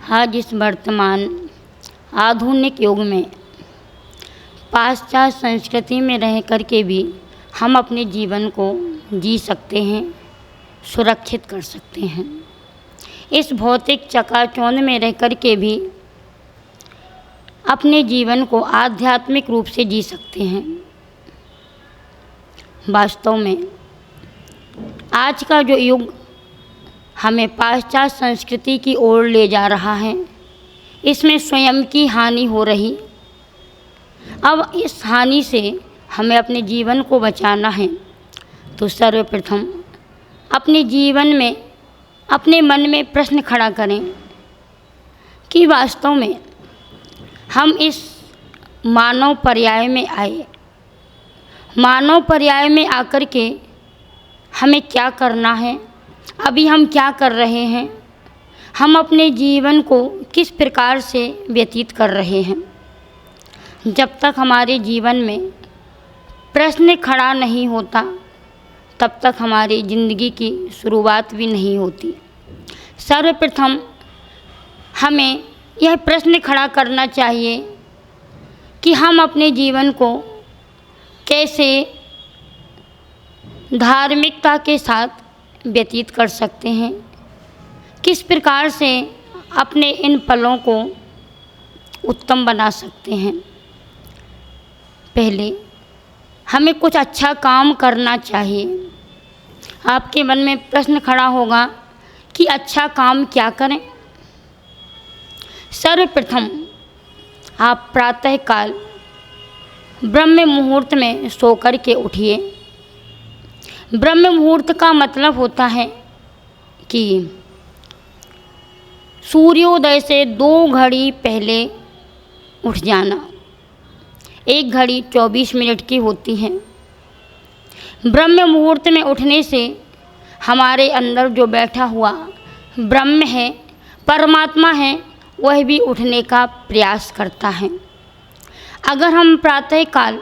आज इस वर्तमान आधुनिक युग में पाश्चात्य संस्कृति में रह कर के भी हम अपने जीवन को जी सकते हैं, सुरक्षित कर सकते हैं। इस भौतिक चकाचौंध में रह कर के भी अपने जीवन को आध्यात्मिक रूप से जी सकते हैं। वास्तव में आज का जो युग हमें पाश्चात्य संस्कृति की ओर ले जा रहा है, इसमें स्वयं की हानि हो रही। अब इस हानि से हमें अपने जीवन को बचाना है तो सर्वप्रथम अपने जीवन में, अपने मन में प्रश्न खड़ा करें कि वास्तव में हम इस मानव पर्याय में आए, मानव पर्याय में आकर के हमें क्या करना है, अभी हम क्या कर रहे हैं, हम अपने जीवन को किस प्रकार से व्यतीत कर रहे हैं। जब तक हमारे जीवन में प्रश्न खड़ा नहीं होता तब तक हमारी ज़िंदगी की शुरुआत भी नहीं होती। सर्वप्रथम हमें यह प्रश्न खड़ा करना चाहिए कि हम अपने जीवन को कैसे धार्मिकता के साथ व्यतीत कर सकते हैं, किस प्रकार से अपने इन पलों को उत्तम बना सकते हैं। पहले हमें कुछ अच्छा काम करना चाहिए। आपके मन में प्रश्न खड़ा होगा कि अच्छा काम क्या करें। सर्वप्रथम आप प्रातःकाल ब्रह्म मुहूर्त में सो कर के उठिए। ब्रह्म मुहूर्त का मतलब होता है कि सूर्योदय से 2 घड़ी पहले उठ जाना। 1 घड़ी 24 मिनट की होती है। ब्रह्म मुहूर्त में उठने से हमारे अंदर जो बैठा हुआ ब्रह्म है, परमात्मा है, वह भी उठने का प्रयास करता है। अगर हम प्रातःकाल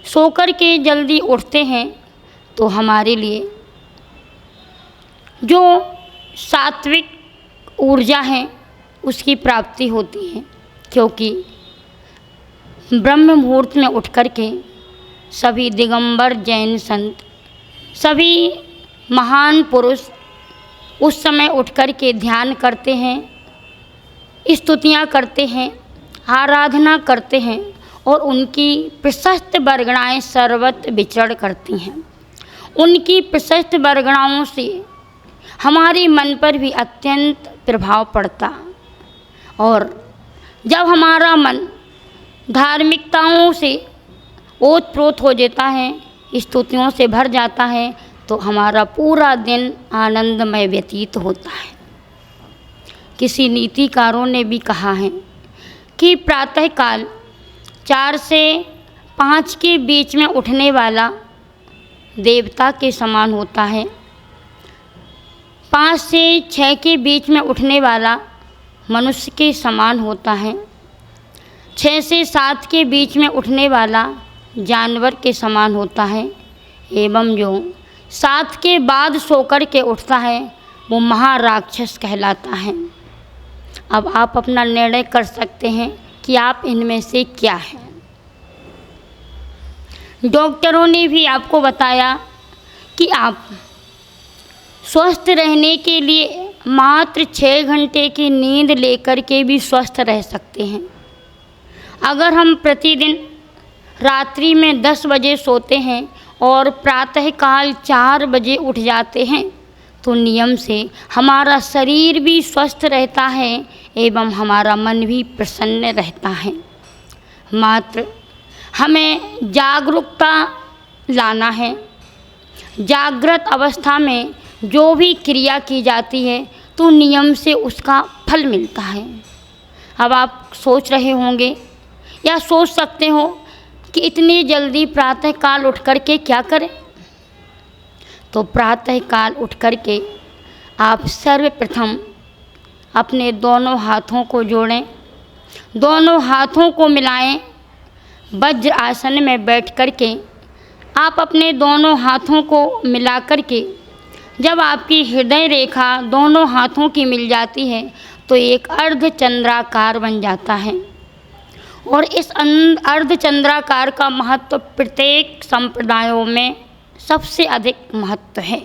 सोकर के जल्दी उठते हैं तो हमारे लिए जो सात्विक ऊर्जा है उसकी प्राप्ति होती है, क्योंकि ब्रह्म मुहूर्त में उठ कर के सभी दिगंबर जैन संत, सभी महान पुरुष उस समय उठ कर के ध्यान करते हैं, स्तुतियाँ करते हैं, आराधना करते हैं और उनकी प्रशस्त बरगणाएँ सर्वत्र विचरण करती हैं। उनकी प्रशस्त बरगणाओं से हमारे मन पर भी अत्यंत प्रभाव पड़ता और जब हमारा मन धार्मिकताओं से ओतप्रोत हो जाता है, स्तुतियों से भर जाता है, तो हमारा पूरा दिन आनंदमय व्यतीत होता है। किसी नीतिकारों ने भी कहा है कि प्रातःकाल 4 से 5 के बीच में उठने वाला देवता के समान होता है, 5 से 6 के बीच में उठने वाला मनुष्य के समान होता है, 6 से 7 के बीच में उठने वाला जानवर के समान होता है, एवं जो 7 के बाद सोकर के उठता है वो महाराक्षस कहलाता है। अब आप अपना निर्णय कर सकते हैं कि आप इनमें से क्या हैं। डॉक्टरों ने भी आपको बताया कि आप स्वस्थ रहने के लिए मात्र 6 घंटे की नींद लेकर के भी स्वस्थ रह सकते हैं। अगर हम प्रतिदिन रात्रि में 10 बजे सोते हैं और प्रातःकाल 4 बजे उठ जाते हैं तो नियम से हमारा शरीर भी स्वस्थ रहता है एवं हमारा मन भी प्रसन्न रहता है। मात्र हमें जागरूकता लाना है। जागृत अवस्था में जो भी क्रिया की जाती है तो नियम से उसका फल मिलता है। अब आप सोच रहे होंगे या सोच सकते हो कि इतनी जल्दी प्रातःकाल उठ कर के क्या करें। तो प्रातःकाल उठ कर के आप सर्वप्रथम अपने दोनों हाथों को जोड़ें, दोनों हाथों को मिलाएं, वज्र आसन में बैठ कर के आप अपने दोनों हाथों को मिला कर के जब आपकी हृदय रेखा दोनों हाथों की मिल जाती है तो एक अर्धचंद्राकार बन जाता है। और इस अर्धचंद्राकार का महत्व प्रत्येक संप्रदायों में सबसे अधिक महत्व है।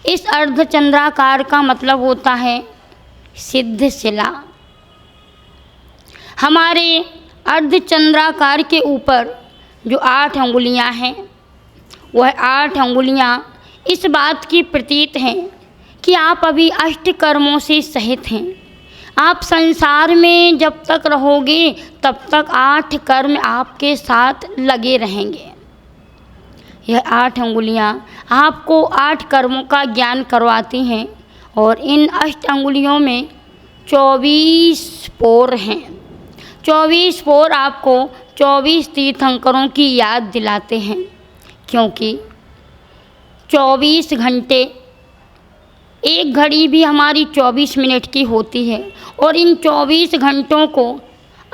इस अर्धचंद्राकार का मतलब होता है सिद्ध शिला। हमारे अर्धचंद्राकार के ऊपर जो 8 अंगुलियां हैं, वह 8 अंगुलियां इस बात की प्रतीत हैं कि आप अभी अष्टकर्मों से सहित हैं। आप संसार में जब तक रहोगे तब तक 8 कर्म आपके साथ लगे रहेंगे। यह 8 अंगुलियां आपको 8 कर्मों का ज्ञान करवाती हैं और इन 8 अंगुलियों में 24 पोर हैं। 24 पोर आपको 24 तीर्थंकरों की याद दिलाते हैं, क्योंकि 24 घंटे, एक घड़ी भी हमारी 24 मिनट की होती है और इन 24 घंटों को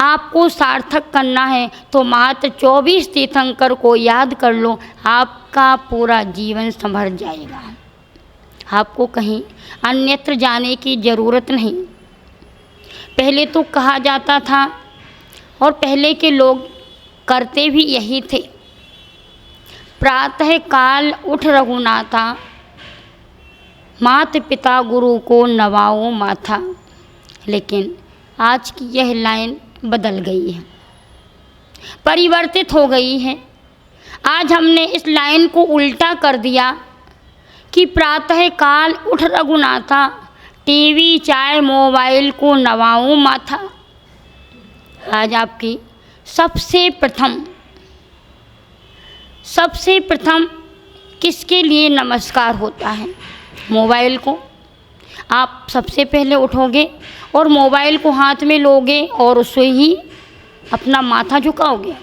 आपको सार्थक करना है तो मात्र 24 तीर्थंकर को याद कर लो, आपका पूरा जीवन संभर जाएगा। आपको कहीं अन्यत्र जाने की ज़रूरत नहीं। पहले तो कहा जाता था और पहले के लोग करते भी यही थे, प्रातः काल उठ रघुनाथा, मात पिता गुरु को नवाओ माथा। लेकिन आज की यह लाइन बदल गई है, परिवर्तित हो गई है। आज हमने इस लाइन को उल्टा कर दिया कि प्रातः काल उठ रघुनाथा, टीवी चाय मोबाइल को नवाओ माथा। आज आपकी सबसे प्रथम किसके लिए नमस्कार होता है? मोबाइल को। आप सबसे पहले उठोगे और मोबाइल को हाथ में लोगे और उससे ही अपना माथा झुकाओगे।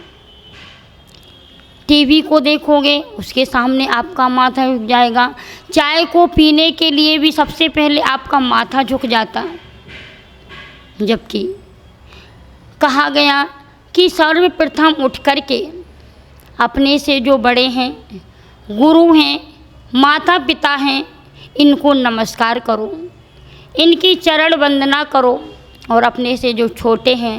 टीवी को देखोगे, उसके सामने आपका माथा झुक जाएगा। चाय को पीने के लिए भी सबसे पहले आपका माथा झुक जाता है, जबकि कहा गया कि सर्वप्रथम उठ कर के अपने से जो बड़े हैं, गुरु हैं, माता पिता हैं, इनको नमस्कार करो, इनकी चरण वंदना करो और अपने से जो छोटे हैं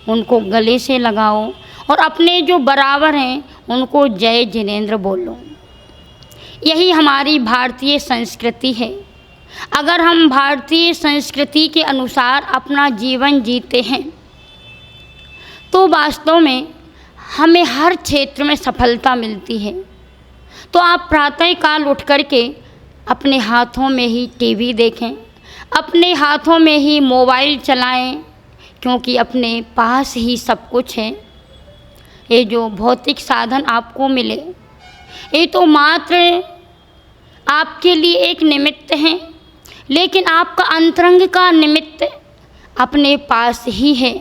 उनको गले से लगाओ और अपने जो बराबर हैं उनको जय जिनेंद्र बोलो। यही हमारी भारतीय संस्कृति है। अगर हम भारतीय संस्कृति के अनुसार अपना जीवन जीते हैं तो वास्तव में हमें हर क्षेत्र में सफलता मिलती है। तो आप प्रातःकाल उठ कर के अपने हाथों में ही टीवी देखें, अपने हाथों में ही मोबाइल चलाएं, क्योंकि अपने पास ही सब कुछ है। ये जो भौतिक साधन आपको मिले, ये तो मात्र आपके लिए एक निमित्त हैं, लेकिन आपका अंतरंग का निमित्त अपने पास ही है,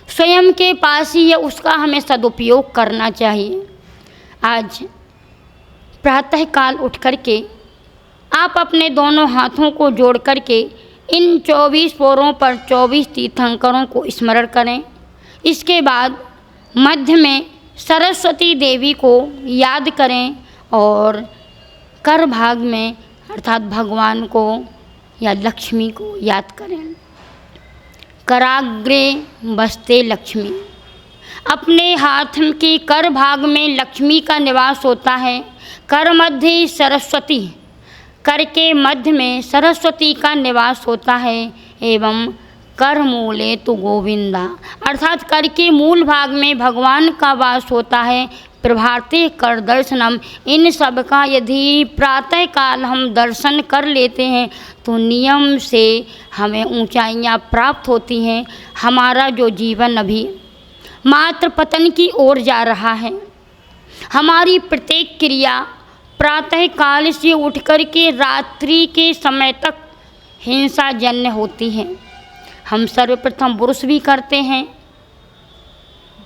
स्वयं के पास ही है। उसका हमें सदुपयोग करना चाहिए। आज प्रातःकाल उठ कर के आप अपने दोनों हाथों को जोड़ कर के इन 24 पोरों पर 24 तीर्थंकरों को स्मरण करें। इसके बाद मध्य में सरस्वती देवी को याद करें और कर भाग में अर्थात भगवान को या लक्ष्मी को याद करें। कराग्रे बसते लक्ष्मी, अपने हाथ के कर भाग में लक्ष्मी का निवास होता है। कर मध्य सरस्वती, कर के मध्य में सरस्वती का निवास होता है। एवं कर मूले तो गोविंदा, अर्थात कर के मूल भाग में भगवान का वास होता है। प्रभाते कर दर्शनम, इन सब का यदि प्रातःकाल हम दर्शन कर लेते हैं तो नियम से हमें ऊंचाइयां प्राप्त होती हैं। हमारा जो जीवन अभी मात्र पतन की ओर जा रहा है, हमारी प्रत्येक क्रिया प्रातःकाल से उठकर के रात्रि के समय तक हिंसाजन्य होती है। हम सर्वप्रथम ब्रुश भी करते हैं,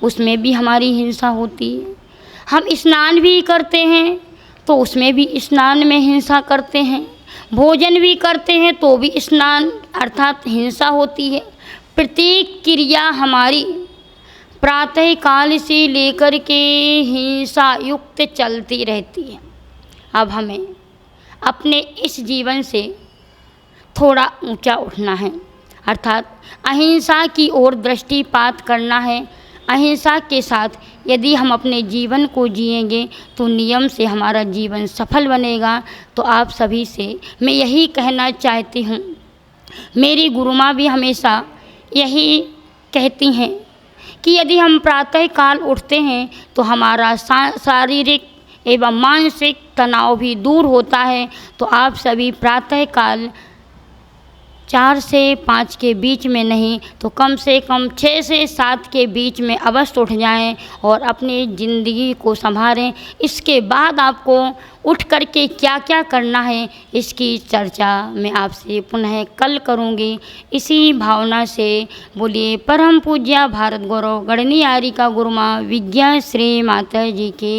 उसमें भी हमारी हिंसा होती है। हम स्नान भी करते हैं तो उसमें भी स्नान में हिंसा करते हैं। भोजन भी करते हैं तो भी स्नान अर्थात हिंसा होती है। प्रत्येक क्रिया हमारी प्रातःकाल से लेकर के हिंसा युक्त चलती रहती है। अब हमें अपने इस जीवन से थोड़ा ऊंचा उठना है, अर्थात अहिंसा की ओर दृष्टिपात करना है। अहिंसा के साथ यदि हम अपने जीवन को जिएंगे तो नियम से हमारा जीवन सफल बनेगा। तो आप सभी से मैं यही कहना चाहती हूँ, मेरी गुरु माँ भी हमेशा यही कहती हैं कि यदि हम प्रातःकाल उठते हैं तो हमारा शारीरिक एवं मानसिक तनाव भी दूर होता है। तो आप सभी प्रातःकाल 4 से 5 के बीच में नहीं तो कम से कम 6 से 7 के बीच में अवश्य उठ जाएं और अपनी ज़िंदगी को संभालें। इसके बाद आपको उठ कर के क्या क्या करना है इसकी चर्चा मैं आपसे पुनः कल करूँगी। इसी भावना से बोलिए परम पूज्य भारत गौरव गणनी आर्य का गुरु माँ विज्ञा श्री माता जी की